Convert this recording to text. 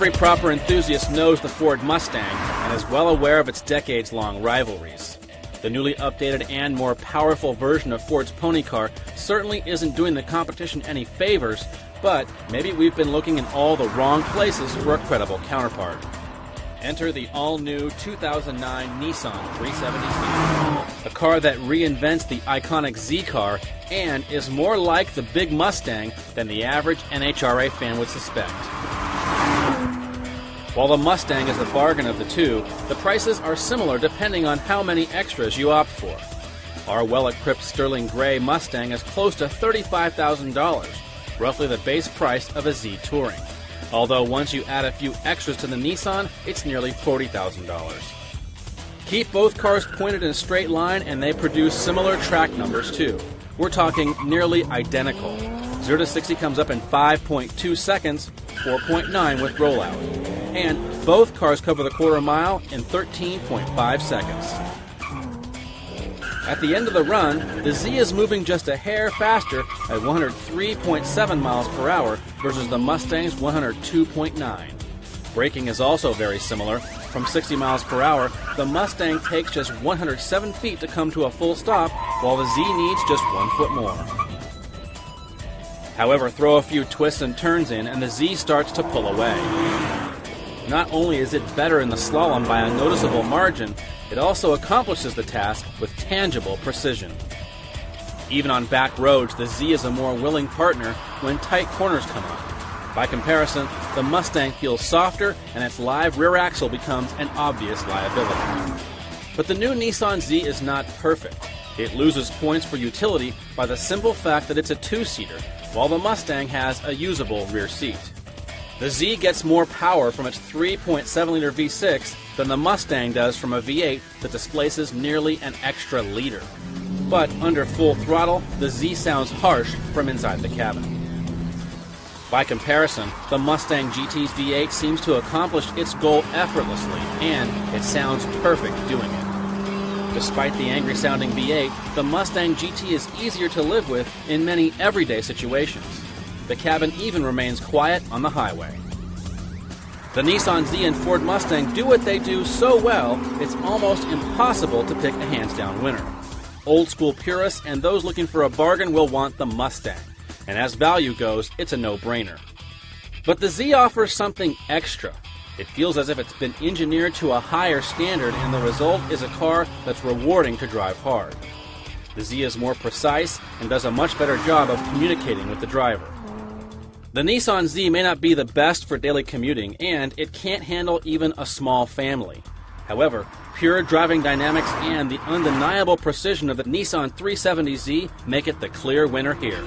Every proper enthusiast knows the Ford Mustang and is well aware of its decades-long rivalries. The newly updated and more powerful version of Ford's pony car certainly isn't doing the competition any favors, but maybe we've been looking in all the wrong places for a credible counterpart. Enter the all-new 2009 Nissan 370Z, a car that reinvents the iconic Z car and is more like the big Mustang than the average NHRA fan would suspect. While the Mustang is the bargain of the two, the prices are similar depending on how many extras you opt for. Our well-equipped sterling gray Mustang is close to $35,000, roughly the base price of a Z Touring. Although once you add a few extras to the Nissan, it's nearly $40,000. Keep both cars pointed in a straight line and they produce similar track numbers too. We're talking nearly identical. 0 to 60 comes up in 5.2 seconds, 4.9 with rollout. And both cars cover the quarter mile in 13.5 seconds. At the end of the run, the Z is moving just a hair faster at 103.7 miles per hour versus the Mustang's 102.9. Braking is also very similar. From 60 miles per hour, the Mustang takes just 107 feet to come to a full stop, while the Z needs just 1 foot more. However, throw a few twists and turns in and the Z starts to pull away. Not only is it better in the slalom by a noticeable margin, it also accomplishes the task with tangible precision. Even on back roads, the Z is a more willing partner when tight corners come up. By comparison, the Mustang feels softer and its live rear axle becomes an obvious liability. But the new Nissan Z is not perfect. It loses points for utility by the simple fact that it's a two-seater, while the Mustang has a usable rear seat. The Z gets more power from its 3.7-liter V6 than the Mustang does from a V8 that displaces nearly an extra liter. But under full throttle, the Z sounds harsh from inside the cabin. By comparison, the Mustang GT's V8 seems to accomplish its goal effortlessly, and it sounds perfect doing it. Despite the angry-sounding V8, the Mustang GT is easier to live with in many everyday situations. The cabin even remains quiet on the highway. The Nissan Z and Ford Mustang do what they do so well, it's almost impossible to pick a hands-down winner. Old-school purists and those looking for a bargain will want the Mustang, and as value goes, it's a no-brainer. But the Z offers something extra. It feels as if it's been engineered to a higher standard, and the result is a car that's rewarding to drive hard. The Z is more precise and does a much better job of communicating with the driver. The Nissan Z may not be the best for daily commuting, and it can't handle even a small family. However, pure driving dynamics and the undeniable precision of the Nissan 370Z make it the clear winner here.